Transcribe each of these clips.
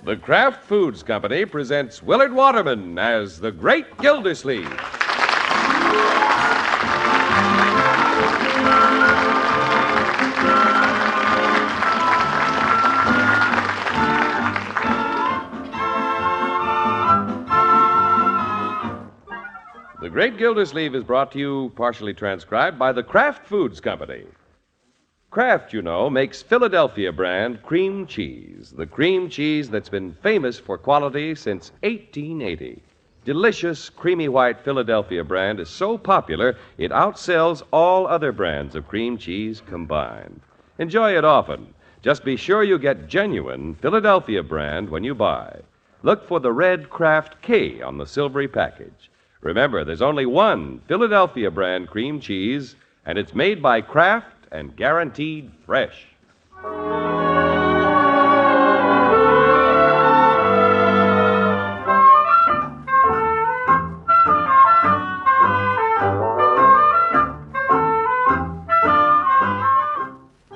The Kraft Foods Company presents Willard Waterman as the Great Gildersleeve. The Great Gildersleeve is brought to you, partially transcribed, by the Kraft Foods Company. Kraft, you know, makes Philadelphia brand cream cheese, the cream cheese that's been famous for quality since 1880. Delicious, creamy white Philadelphia brand is so popular it outsells all other brands of cream cheese combined. Enjoy it often. Just be sure you get genuine Philadelphia brand when you buy. Look for the red Kraft K on the silvery package. Remember, there's only one Philadelphia brand cream cheese, and it's made by Kraft and guaranteed fresh.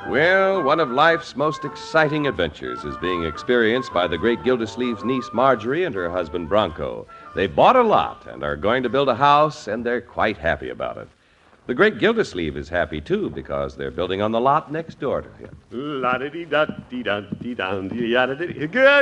Well, one of life's most exciting adventures is being experienced by the Great Gildersleeve's niece Marjorie and her husband Bronco. They bought a lot and are going to build a house, and they're quite happy about it. The Great Gildersleeve is happy, too, because they're building on the lot next door to him. Good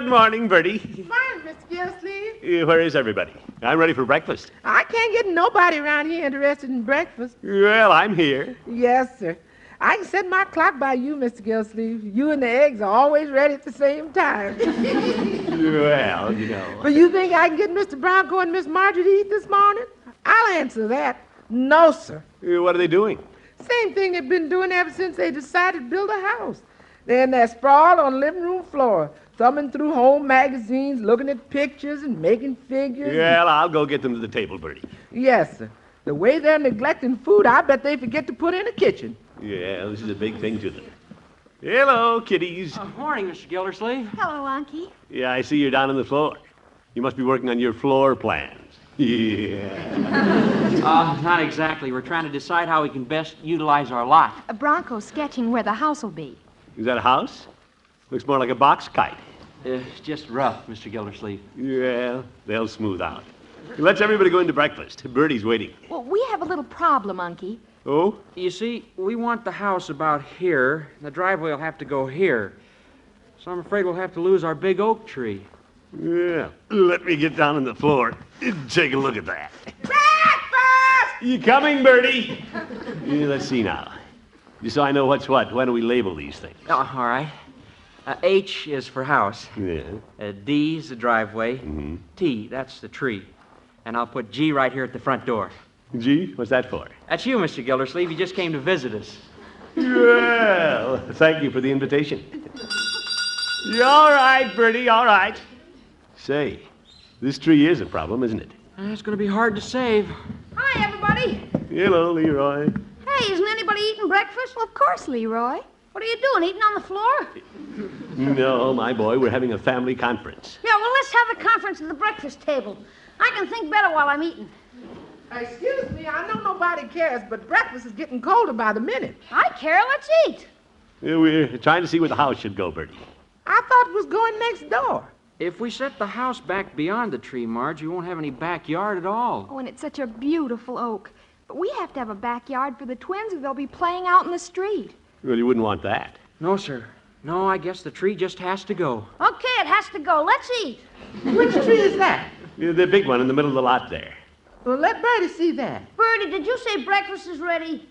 morning, Birdie. Fine, Mr. Gildersleeve. Where is everybody? I'm ready for breakfast. I can't get nobody around here interested in breakfast. Well, I'm here. Yes, sir. I can set my clock by you, Mr. Gildersleeve. You and the eggs are always ready at the same time. Well, you know. But you think I can get Mr. Bronco and Miss Marjorie to eat this morning? I'll answer that. No, sir. What are they doing? Same thing they've been doing ever since they decided to build a house. They're in there sprawled on the living room floor, thumbing through home magazines, looking at pictures and making figures. Well, I'll go get them to the table, Birdie. Yes, sir. The way they're neglecting food, I bet they forget to put in a kitchen. Yeah, this is a big thing to them. Hello, kiddies. Morning, Mr. Gildersleeve. Hello, Unky. Yeah, I see you're down on the floor. You must be working on your floor plans. Yeah. Not exactly. We're trying to decide how we can best utilize our lot. Bronco's sketching where the house will be. Is that a house? Looks more like a box kite. It's just rough, Mr. Gildersleeve. Yeah, they'll smooth out. Let's everybody go into breakfast. Birdie's waiting. Well, we have a little problem, Unky. Oh? You see, we want the house about here. The driveway will have to go here. So I'm afraid we'll have to lose our big oak tree. Yeah. Let me get down on the floor and take a look at that. Breakfast! You coming, Birdie? Yeah, let's see now. Just so I know what's what, why don't we label these things? Oh, all right. H is for house. Yeah. D is the driveway. Mm-hmm. T, that's the tree. And I'll put G right here at the front door. Gee, what's that for? That's you, Mr. Gildersleeve. You just came to visit us. Well, thank you for the invitation. You all right, Birdie, all right. Say, this tree is a problem, isn't it? It's going to be hard to save. Hi, everybody. Hello, Leroy. Hey, isn't anybody eating breakfast? Well, of course, Leroy. What are you doing, eating on the floor? No, my boy, we're having a family conference. Yeah, well, let's have a conference at the breakfast table. I can think better while I'm eating. Excuse me, I know nobody cares, but breakfast is getting colder by the minute. I care. Let's eat. Yeah, we're trying to see where the house should go, Birdie. I thought it was going next door. If we set the house back beyond the tree, Marge, we won't have any backyard at all. Oh, and it's such a beautiful oak. But we have to have a backyard for the twins, or they'll be playing out in the street. Well, you wouldn't want that. No, sir. No, I guess the tree just has to go. Okay, it has to go. Let's eat. Which tree is that? Yeah, the big one in the middle of the lot there. Well, let Birdie see that. Birdie, did you say breakfast is ready?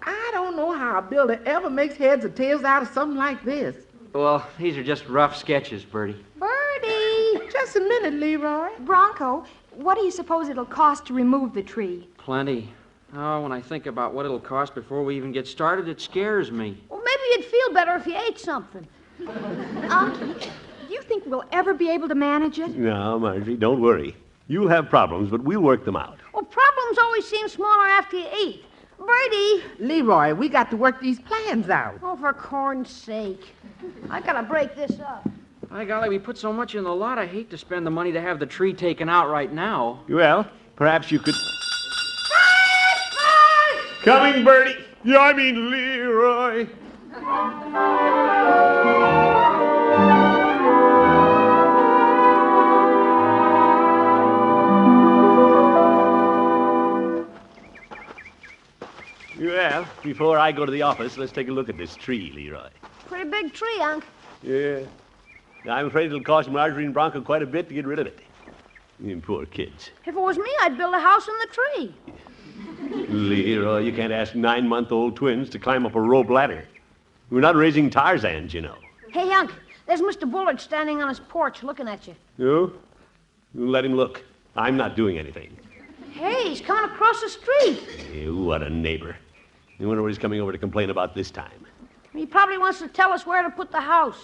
I don't know how a builder ever makes heads or tails out of something like this. Well, these are just rough sketches, Birdie. Birdie! Just a minute, Leroy. Bronco, what do you suppose it'll cost to remove the tree? Plenty. Oh, when I think about what it'll cost before we even get started, it scares me. Well, maybe you'd feel better if you ate something. Unky, do you think we'll ever be able to manage it? No, Marjorie, don't worry. You'll have problems, but we'll work them out. Well, problems always seem smaller after you eat. Birdie! Leroy, we got to work these plans out. Oh, for corn's sake. I gotta break this up. By golly, we put so much in the lot, I hate to spend the money to have the tree taken out right now. Well, perhaps you could... Coming, Birdie. Yeah, I mean Leroy. Well, before I go to the office, let's take a look at this tree, Leroy. Pretty big tree, Unc. Yeah. I'm afraid it'll cost Marjorie and Bronco quite a bit to get rid of it. You poor kids. If it was me, I'd build a house in the tree. Leroy, you can't ask 9-month-old twins to climb up a rope ladder. We're not raising Tarzans, you know. Hey, Unc, there's Mr. Bullard standing on his porch looking at you. No? Let him look. I'm not doing anything. Hey, he's coming across the street. What a neighbor. I wonder what he's coming over to complain about this time. He probably wants to tell us where to put the house.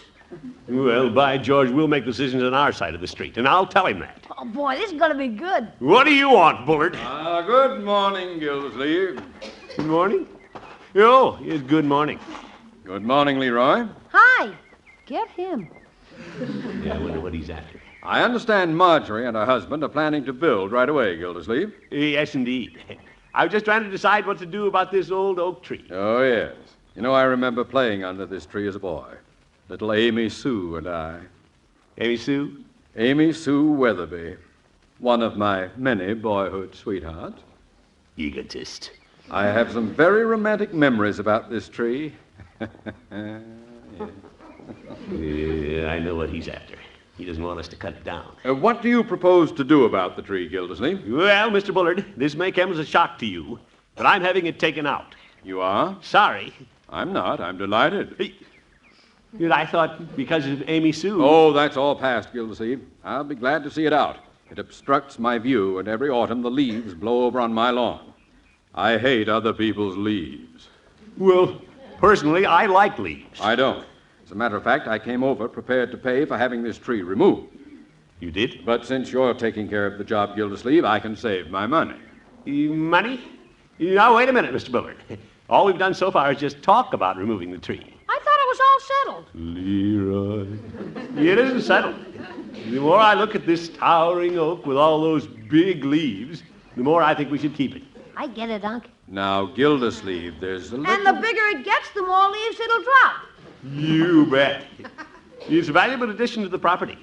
Well, by George, we'll make decisions on our side of the street, and I'll tell him that. Oh, boy, this is going to be good. What do you want, Bullard? Good morning, Gildersleeve. Good morning. Oh, yes, good morning. Good morning, Leroy. Hi. Get him. Yeah, I wonder what he's after. I understand Marjorie and her husband are planning to build right away, Gildersleeve. Yes, indeed. I was just trying to decide what to do about this old oak tree. Oh, yes. You know, I remember playing under this tree as a boy. Little Amy Sue and I. Amy Sue? Amy Sue Weatherby. One of my many boyhood sweethearts. Egotist. I have some very romantic memories about this tree. Yeah, I know what he's after. He doesn't want us to cut it down. What do you propose to do about the tree, Gildersleeve? Well, Mr. Bullard, this may come as a shock to you, but I'm having it taken out. You are? Sorry. I'm not. I'm delighted. I thought because of Amy Sue. Oh, that's all past, Gildersleeve. I'll be glad to see it out. It obstructs my view, and every autumn the leaves blow over on my lawn. I hate other people's leaves. Well, personally, I like leaves. I don't. As a matter of fact, I came over prepared to pay for having this tree removed. You did? But since you're taking care of the job, Gildersleeve, I can save my money. Money? Now, wait a minute, Mr. Bullard. All we've done so far is just talk about removing the tree. I thought it was all settled. Leroy. It isn't settled. The more I look at this towering oak with all those big leaves, the more I think we should keep it. I get it, Unc. Now, Gildersleeve, there's a little... And the bigger it gets, the more leaves it'll drop. You bet. It's a valuable addition to the property.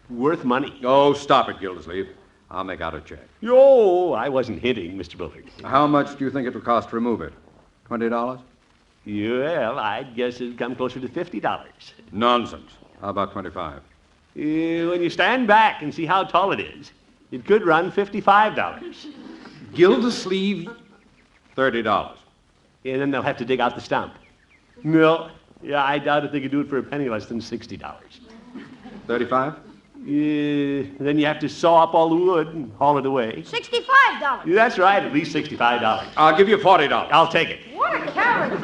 Worth money. Oh, stop it, Gildersleeve. I'll make out a check. Oh, I wasn't hinting, Mr. Bullard. How much do you think it would cost to remove it? $20? Well, I'd guess it'd come closer to $50. Nonsense. How about 25? When you stand back and see how tall it is, it could run $55. Gildersleeve, $30. And then they'll have to dig out the stump. No, yeah, I doubt if they could do it for a penny less than $60. 35? Then you have to saw up all the wood and haul it away. $65. That's right, at least $65. I'll give you $40. I'll take it. What a character.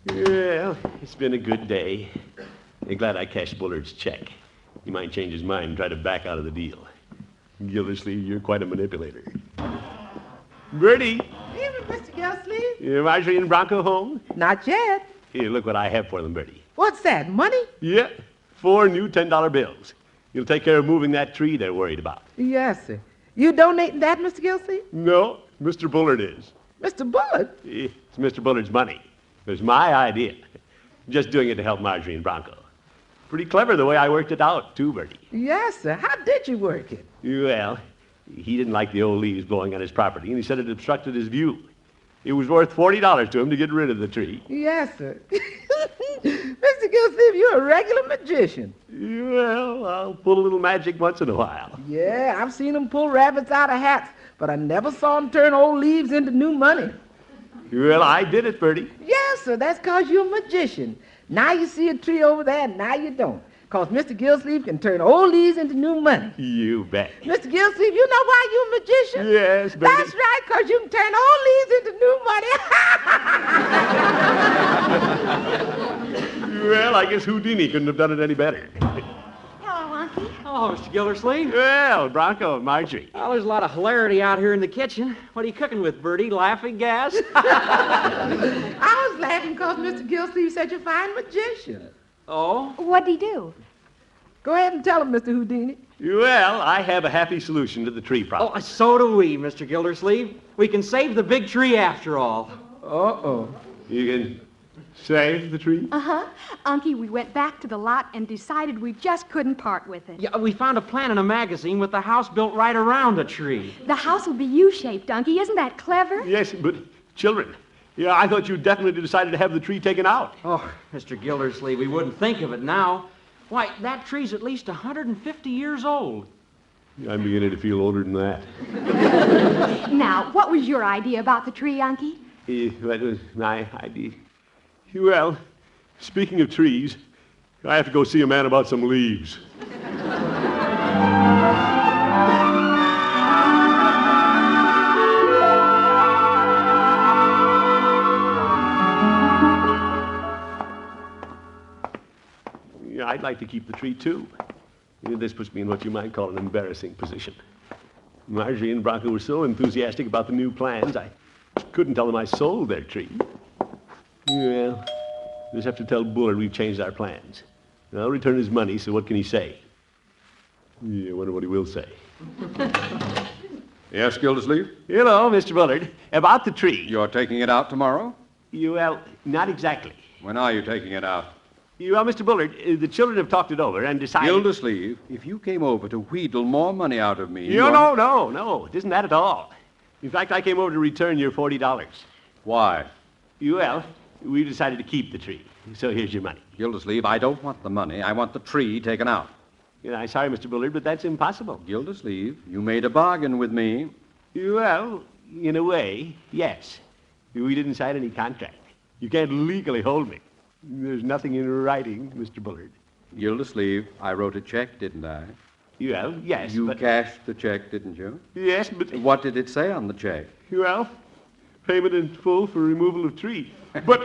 Well, it's been a good day. I'm glad I cashed Bullard's check. He might change his mind and try to back out of the deal. Gildersleeve, you're quite a manipulator. Birdie, Evening, Mr. Gildersleeve. Marjorie and Bronco home? Not yet. Here, look what I have for them, Birdie. What's that, money? Yeah, 4 new $10 bills. You'll take care of moving that tree they're worried about. Yes, sir. You donating that, Mr. Gildersleeve? No, Mr. Bullard is. Mr. Bullard? It's Mr. Bullard's money. It was my idea. Just doing it to help Marjorie and Bronco. Pretty clever the way I worked it out, too, Birdie. Yes, sir. How did you work it? Well, he didn't like the old leaves blowing on his property, and he said it obstructed his view. It was worth $40 to him to get rid of the tree. Yes, sir. Mr. Gildersleeve, you're a regular magician. Well, I'll pull a little magic once in a while. Yeah, I've seen him pull rabbits out of hats, but I never saw him turn old leaves into new money. Well, I did it, Birdie. Yes, sir. That's because you're a magician. Now you see a tree over there, and now you don't. Because Mr. Gildersleeve can turn old leaves into new money. You bet. Mr. Gildersleeve, you know why you're a magician? Yes, Birdie. That's right, because you can turn old leaves into new money. Well, I guess Houdini couldn't have done it any better. Hello, Unky. Oh, Mr. Gildersleeve. Well, Bronco and Marjorie. Well, there's a lot of hilarity out here in the kitchen. What are you cooking with, Birdie? Laughing gas? I was laughing because Mr. Gildersleeve said you're a fine magician. Oh? What'd he do? Go ahead and tell him, Mr. Houdini. Well, I have a happy solution to the tree problem. Oh, so do we, Mr. Gildersleeve. We can save the big tree after all. Uh-oh. You can Save the tree? Uh-huh. Unky, we went back to the lot and decided we just couldn't part with it. Yeah, we found a plan in a magazine with the house built right around a tree. The house will be U-shaped, Unky. Isn't that clever? Yes, but children. Yeah, I thought you definitely decided to have the tree taken out. Oh, Mr. Gildersleeve, we wouldn't think of it now. Why, that tree's at least 150 years old. I'm beginning to feel older than that. Now, what was your idea about the tree, Unky? That was my idea. Well, speaking of trees, I have to go see a man about some leaves. Yeah, I'd like to keep the tree, too. This puts me in what you might call an embarrassing position. Marjorie and Bronco were so enthusiastic about the new plans, I couldn't tell them I sold their tree. Well, just have to tell Bullard we've changed our plans. I'll return his money, so what can he say? Yeah, I wonder what he will say. Yes, Gildersleeve? Hello, Mr. Bullard. About the tree. You're taking it out tomorrow? Well, not exactly. When are you taking it out? Well, Mr. Bullard, the children have talked it over and decided... Gildersleeve, if you came over to wheedle more money out of me... No. It isn't that at all. In fact, I came over to return your $40. Why? Well, we decided to keep the tree. So here's your money. Gildersleeve, I don't want the money. I want the tree taken out. I'm sorry, Mr. Bullard, but that's impossible. Gildersleeve, you made a bargain with me. Well, in a way, yes. We didn't sign any contract. You can't legally hold me. There's nothing in writing, Mr. Bullard. Gildersleeve, I wrote a check, didn't I? Well, yes, You but... cashed the check, didn't you? Yes, but... What did it say on the check? Well, payment in full for removal of tree. But...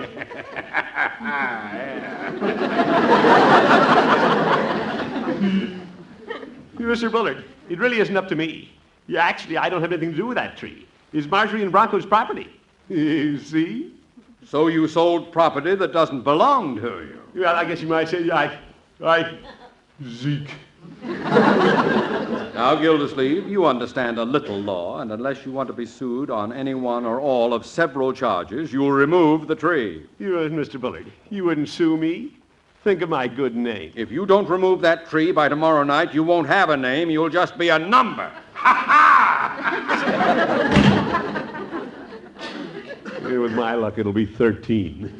Mr. Bullard, it really isn't up to me. Yeah, actually, I don't have anything to do with that tree. It's Marjorie and Bronco's property. You see? So you sold property that doesn't belong to you. Well, I guess you might say Zeke. Now, Gildersleeve, you understand a little law, and unless you want to be sued on any one or all of several charges, you'll remove the tree. Mr. Bullard, you wouldn't sue me? Think of my good name. If you don't remove that tree by tomorrow night, you won't have a name. You'll just be a number. Ha ha! With my luck, it'll be 13.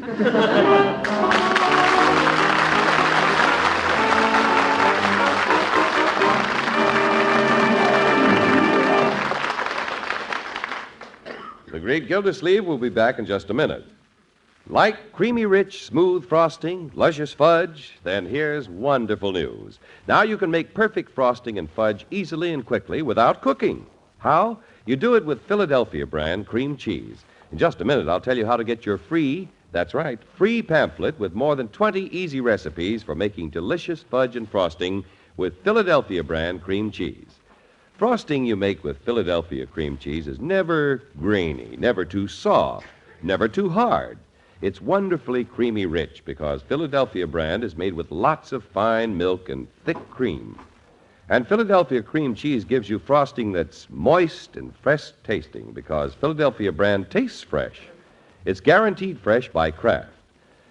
The Great Gildersleeve will be back in just a minute. Like creamy, rich, smooth frosting, luscious fudge, then here's wonderful news. Now you can make perfect frosting and fudge easily and quickly without cooking. How? You do it with Philadelphia brand cream cheese. In just a minute, I'll tell you how to get your free pamphlet with more than 20 easy recipes for making delicious fudge and frosting with Philadelphia brand cream cheese. Frosting you make with Philadelphia cream cheese is never grainy, never too soft, never too hard. It's wonderfully creamy rich because Philadelphia brand is made with lots of fine milk and thick cream. And Philadelphia cream cheese gives you frosting that's moist and fresh tasting because Philadelphia brand tastes fresh. It's guaranteed fresh by Kraft.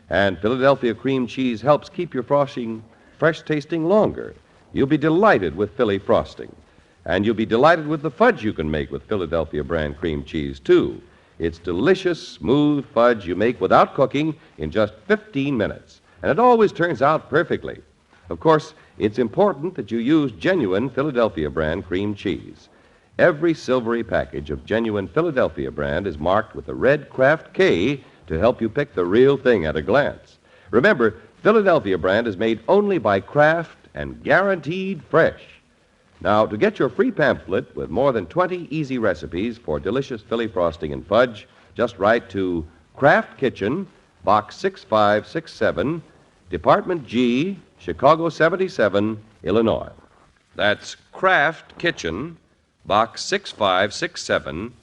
And Philadelphia cream cheese helps keep your frosting fresh tasting longer. You'll be delighted with Philly frosting. And you'll be delighted with the fudge you can make with Philadelphia brand cream cheese, too. It's delicious, smooth fudge you make without cooking in just 15 minutes. And it always turns out perfectly. Of course, it's important that you use genuine Philadelphia brand cream cheese. Every silvery package of genuine Philadelphia brand is marked with a red Kraft K to help you pick the real thing at a glance. Remember, Philadelphia brand is made only by Kraft and guaranteed fresh. Now, to get your free pamphlet with more than 20 easy recipes for delicious Philly frosting and fudge, just write to Kraft Kitchen, Box 6567, Department G, Chicago 77, Illinois. That's Kraft Kitchen, Box 6567,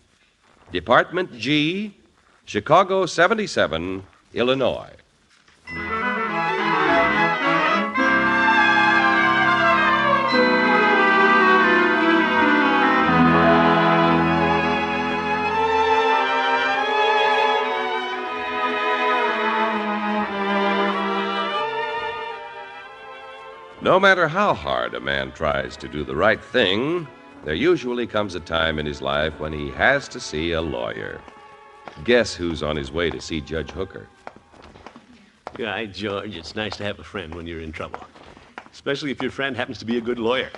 Department G, Chicago 77, Illinois. No matter how hard a man tries to do the right thing, there usually comes a time in his life when he has to see a lawyer. Guess who's on his way to see Judge Hooker? Guy George, it's nice to have a friend when you're in trouble, especially if your friend happens to be a good lawyer.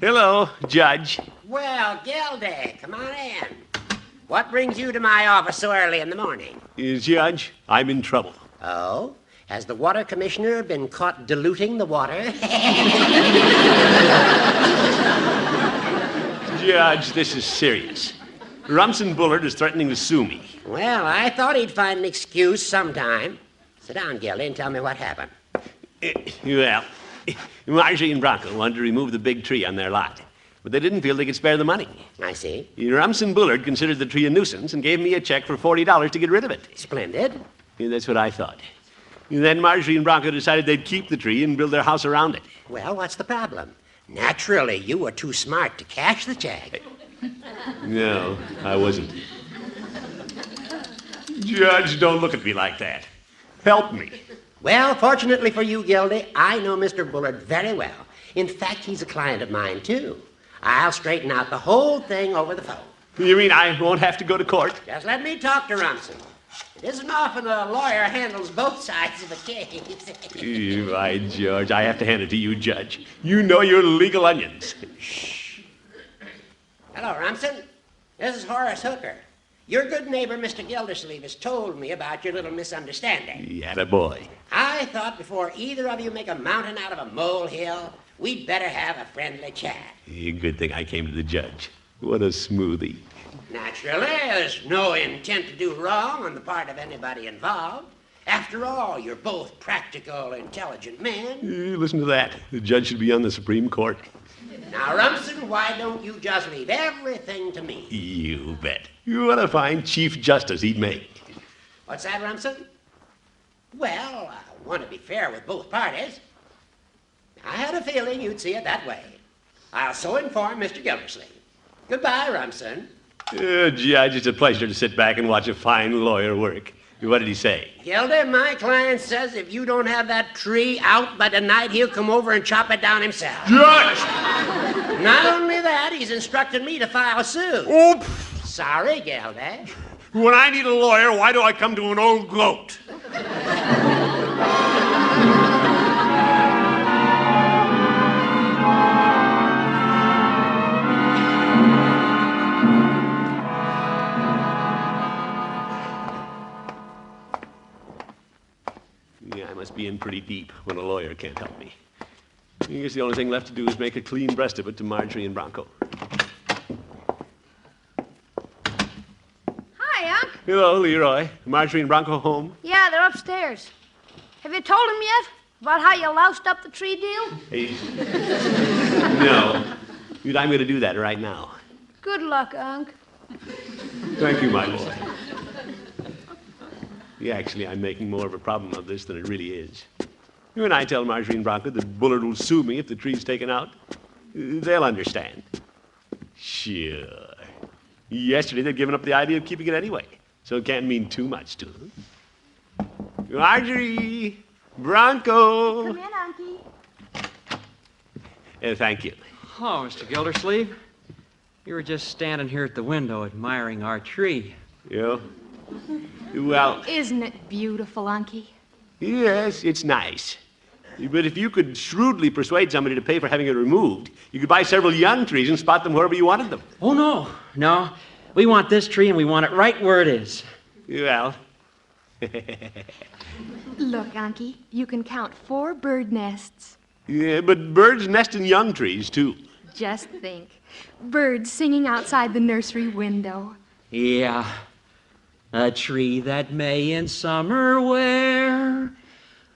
Hello, Judge. Well, Gildy, come on in. What brings you to my office so early in the morning? Judge, I'm in trouble. Oh? Has the water commissioner been caught diluting the water? Judge, this is serious. Rumson Bullard is threatening to sue me. Well, I thought he'd find an excuse sometime. Sit down, Gildy, and tell me what happened. Well, Marjorie and Bronco wanted to remove the big tree on their lot, but they didn't feel they could spare the money. I see. Rumson Bullard considered the tree a nuisance and gave me a check for $40 to get rid of it. Splendid. That's what I thought. Then Marjorie and Bronco decided they'd keep the tree and build their house around it. Well, what's the problem? Naturally, you were too smart to cash the check. No, I wasn't. Judge, don't look at me like that. Help me. Well, fortunately for you, Gildy, I know Mr. Bullard very well. In fact, he's a client of mine, too. I'll straighten out the whole thing over the phone. You mean I won't have to go to court? Just let me talk to Rumson. It isn't often a lawyer handles both sides of a case. By George, I have to hand it to you, Judge. You know your legal onions. Shh. Hello, Rumson. This is Horace Hooker. Your good neighbor, Mr. Gildersleeve, has told me about your little misunderstanding. Attaboy. I thought before either of you make a mountain out of a molehill, we'd better have a friendly chat. Good thing I came to the judge. What a smoothie. Naturally, there's no intent to do wrong on the part of anybody involved. After all, you're both practical, intelligent men. Listen to that. The judge should be on the Supreme Court. Now, Rumson, why don't you just leave everything to me? You bet. What a fine Chief Justice he'd make. What's that, Rumson? Well, I want to be fair with both parties. I had a feeling you'd see it that way. I'll so inform Mr. Gildersleeve. Goodbye, Rumson. Judge, it's a pleasure to sit back and watch a fine lawyer work. What did he say? Gildy, my client says if you don't have that tree out by tonight, he'll come over and chop it down himself. Judge! Not only that, he's instructed me to file a suit. Oops! Sorry, Gildy. When I need a lawyer, why do I come to an old goat? Yeah, I must be in pretty deep when a lawyer can't help me. I guess the only thing left to do is make a clean breast of it to Marjorie and Bronco. Hi, Unc. Hello, Leroy. Marjorie and Bronco home? Yeah, they're upstairs. Have you told him yet about how you loused up the tree deal? Hey. No. I'm going to do that right now. Good luck, Unc. Thank you, my boy. Yeah, actually, I'm making more of a problem of this than it really is. When I tell Marjorie and Bronco that Bullard will sue me if the tree's taken out, they'll understand. Sure. Yesterday, they'd given up the idea of keeping it anyway, so it can't mean too much to them. Marjorie! Bronco! Come in, Unky. Thank you. Oh, Mr. Gildersleeve. You were just standing here at the window admiring our tree. Yeah? Well, Isn't it beautiful, Unky? yes, it's nice. But if you could shrewdly persuade somebody to pay for having it removed, you could buy several young trees and spot them wherever you wanted them. Oh, no. No. We want this tree, and we want it right where it is. Well, Look, Unky, you can count 4 bird nests. yeah, but birds nest in young trees, too. Just think. Birds singing outside the nursery window. Yeah. A tree that May in summer wear,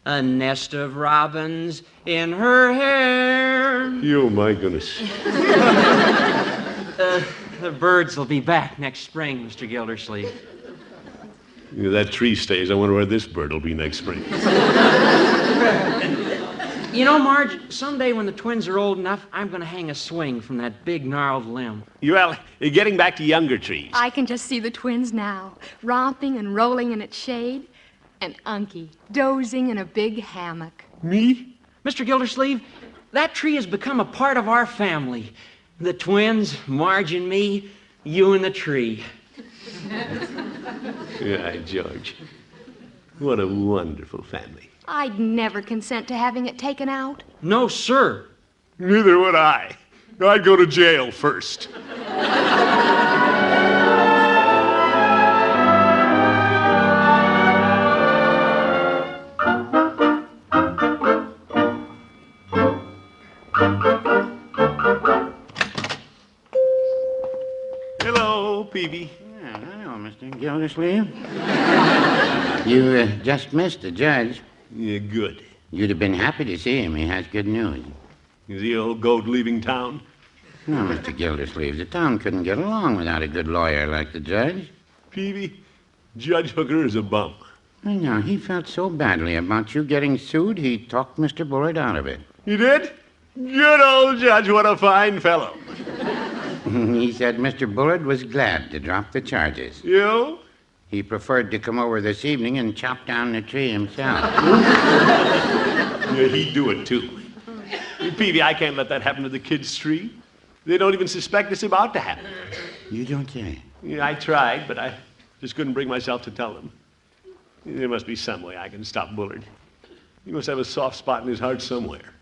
a nest of robins in her hair. Oh, my goodness. The birds will be back next spring, Mr. Gildersleeve. If that tree stays, I wonder where this bird will be next spring. You know, Marge, someday when the twins are old enough, I'm going to hang a swing from that big gnarled limb. Well, getting back to younger trees. I can just see the twins now, romping and rolling in its shade, and Unky dozing in a big hammock. Me? Mr. Gildersleeve, that tree has become a part of our family. The twins, Marge and me, you and the tree. Yeah, George. What a wonderful family. I'd never consent to having it taken out. No, sir. Neither would I. I'd go to jail first. Hello, Peavy. Yeah, hello, Mr. Gildersleeve. You just missed the judge. Yeah, good. You'd have been happy to see him. He has good news. Is the old goat leaving town? No, Mr. Gildersleeve, the town couldn't get along without a good lawyer like the judge. Peavy, Judge Hooker is a bum. I know, he felt so badly about you getting sued, he talked Mr. Bullard out of it. You did? Good old judge, what a fine fellow. He said Mr. Bullard was glad to drop the charges. You? He preferred to come over this evening and chop down the tree himself. Yeah, he'd do it, too. Peavy, I can't let that happen to the kids' tree. They don't even suspect it's about to happen. You don't say. Yeah, I tried, but I just couldn't bring myself to tell them. There must be some way I can stop Bullard. He must have a soft spot in his heart somewhere.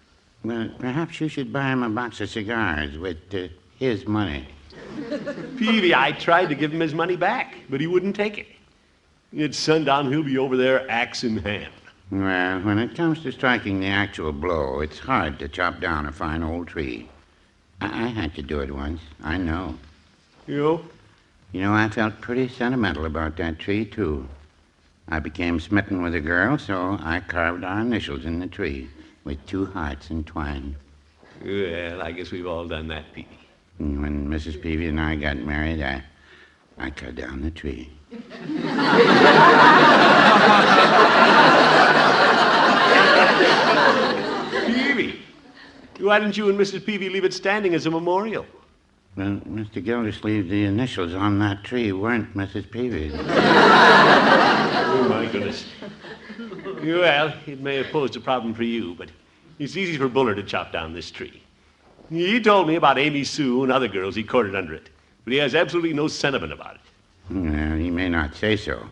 Well, perhaps you should buy him a box of cigars with his money. Peavy, I tried to give him his money back, but he wouldn't take it. At sundown, he'll be over there axe in hand. Well, when it comes to striking the actual blow, it's hard to chop down a fine old tree. I had to do it once. I know. You? You know, I felt pretty sentimental about that tree, too. I became smitten with a girl, so I carved our initials in the tree with 2 hearts entwined. Well, I guess we've all done that, Peavy. And when Mrs. Peavy and I got married, I cut down the tree. Peavy, why didn't you and Mrs. Peavy leave it standing as a memorial? Well, Mr. Gildersleeve, the initials on that tree weren't Mrs. Peavy's. Oh, my goodness. Well, it may have posed a problem for you, but it's easy for Bullard to chop down this tree. He told me about Amy Sue and other girls he courted under it, but he has absolutely no sentiment about it. Well, he may not say so,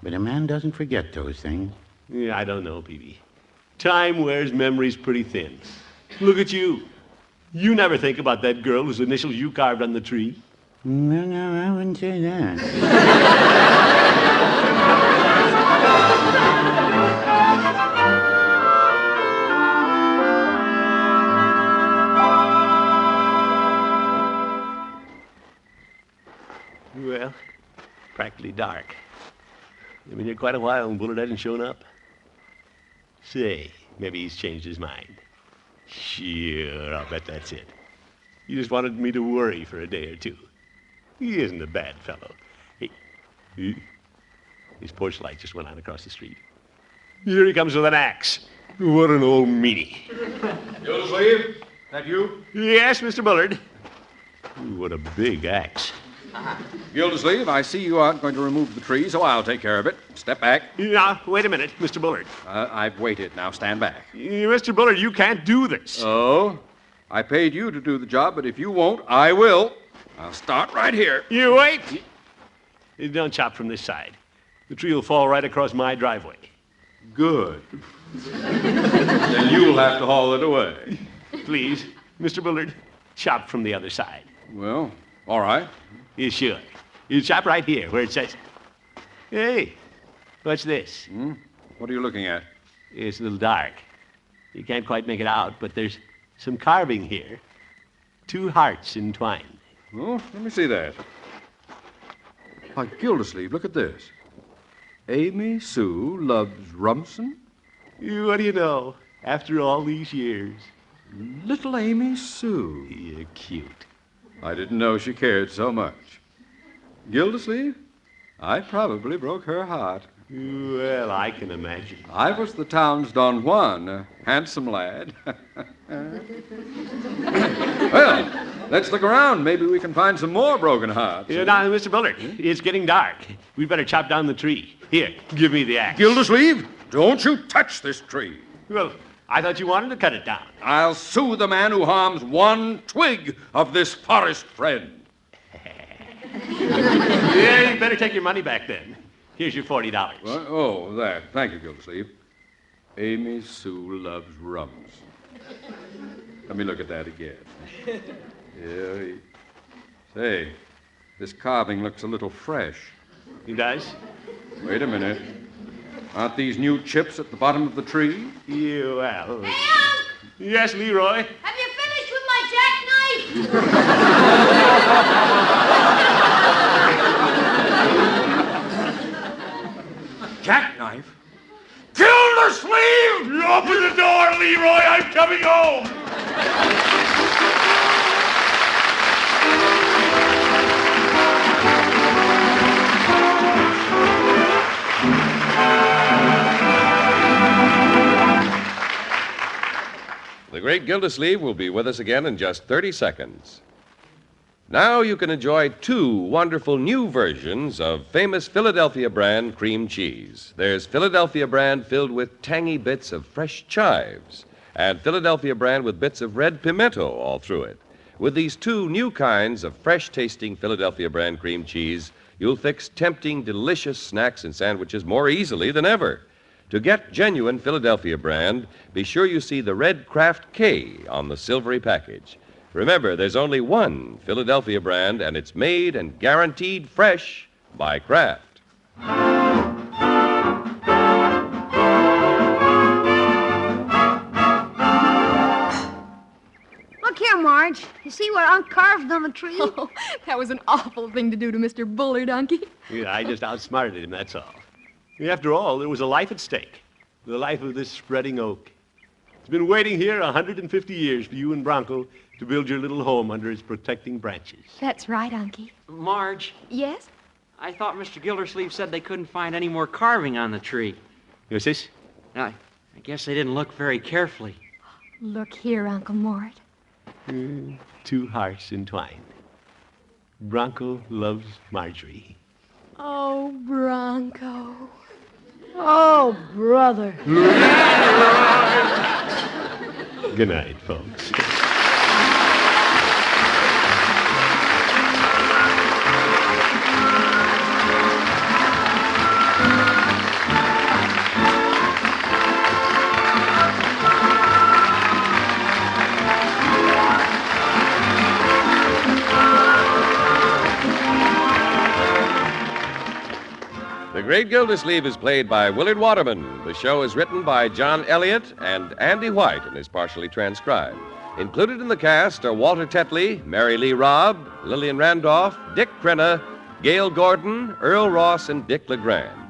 but a man doesn't forget those things. Yeah, I don't know, Peavy. Time wears memories pretty thin. Look at you. You never think about that girl whose initials you carved on the tree. Well, no, I wouldn't say that. Well, practically dark. I've been here quite a while and Bullard hasn't shown up. Say, maybe he's changed his mind. Sure, I'll bet that's it. He just wanted me to worry for a day or two. He isn't a bad fellow. Hey, his porch light just went on across the street. Here he comes with an axe. What an old meanie. Gildersleeve, that you? Yes, Mr. Bullard. What a big axe. Gildersleeve, I see you aren't going to remove the tree, so I'll take care of it. Step back. Now, wait a minute, Mr. Bullard. I've waited. Now stand back. Mr. Bullard, you can't do this. Oh? I paid you to do the job, but if you won't, I will. I'll start right here. You wait. Don't chop from this side. The tree will fall right across my driveway. Good. Then you'll have to haul it away. Please, Mr. Bullard, chop from the other side. Well, all right. You should. You chop right here where it says... Hey, what's this? What are you looking at? It's a little dark. You can't quite make it out, but there's some carving here. 2 hearts entwined. Oh, let me see that. Why, Gildersleeve, look at this. Amy Sue loves Rumson. What do you know? After all these years. Little Amy Sue. You're cute. I didn't know she cared so much. Gildersleeve, I probably broke her heart. Well, I can imagine. I was the town's Don Juan, a handsome lad. Well, let's look around. Maybe we can find some more broken hearts. Now, Mr. Bullard, it's getting dark. We'd better chop down the tree. Here, give me the axe. Gildersleeve, don't you touch this tree. Well, I thought you wanted to cut it down. I'll sue the man who harms one twig of this forest friend. Yeah, you better take your money back then. Here's your $40. Well, oh, that. Thank you, Gildersleeve. Amy Sue loves rums. Let me look at that again. Yeah. Say, this carving looks a little fresh. It does? Wait a minute. Aren't these new chips at the bottom of the tree? Yeah, well. Hey, Unc! Yes, Leroy? Have you finished with my jackknife? Jackknife? Gildersleeve! You open the door, Leroy. I'm coming home. The Great Gildersleeve will be with us again in just 30 seconds. Now you can enjoy two wonderful new versions of famous Philadelphia brand cream cheese. There's Philadelphia brand filled with tangy bits of fresh chives, and Philadelphia brand with bits of red pimento all through it. With these two new kinds of fresh-tasting Philadelphia brand cream cheese, you'll fix tempting, delicious snacks and sandwiches more easily than ever. To get genuine Philadelphia brand, be sure you see the red Kraft K on the silvery package. Remember, there's only one Philadelphia brand, and it's made and guaranteed fresh by Kraft. Look here, Marge. You see what Unc carved on the tree? Oh, that was an awful thing to do to Mr. Bullard, Unky. Yeah, I just outsmarted him, that's all. After all, there was a life at stake. The life of this spreading oak. It's been waiting here 150 years for you and Bronco to build your little home under its protecting branches. That's right, Unky. Marge, Yes? I thought Mr. Gildersleeve said they couldn't find any more carving on the tree. What's this? I guess they didn't look very carefully. Look here, Uncle Mort. Two hearts entwined. Bronco loves Marjorie. Oh, Bronco. Oh, brother. Good night, folks. The Great Gildersleeve is played by Willard Waterman. The show is written by John Elliott and Andy White and is partially transcribed. Included in the cast are Walter Tetley, Mary Lee Robb, Lillian Randolph, Dick Crenna, Gail Gordon, Earl Ross, and Dick LeGrand.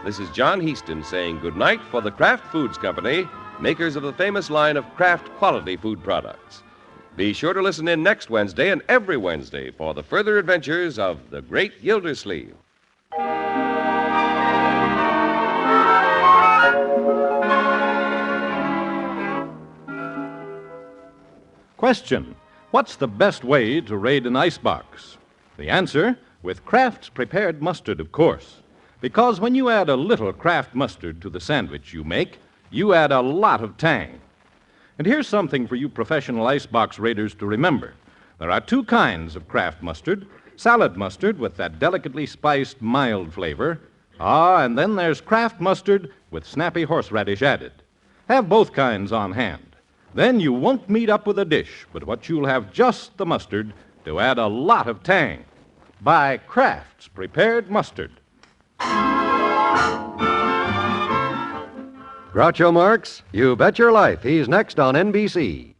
This is John Heaston saying goodnight for the Kraft Foods Company, makers of the famous line of Kraft quality food products. Be sure to listen in next Wednesday and every Wednesday for the further adventures of the Great Gildersleeve. Question: what's the best way to raid an icebox? The answer: with Kraft's prepared mustard, of course. Because when you add a little Kraft mustard to the sandwich you make, you add a lot of tang. And here's something for you professional icebox raiders to remember. There are two kinds of Kraft mustard: salad mustard with that delicately spiced, mild flavor. And then there's Kraft mustard with snappy horseradish added. Have both kinds on hand. Then you won't meet up with a dish, but what you'll have just the mustard to add a lot of tang. Buy Kraft's prepared mustard. Groucho Marx, You Bet Your Life. He's next on NBC.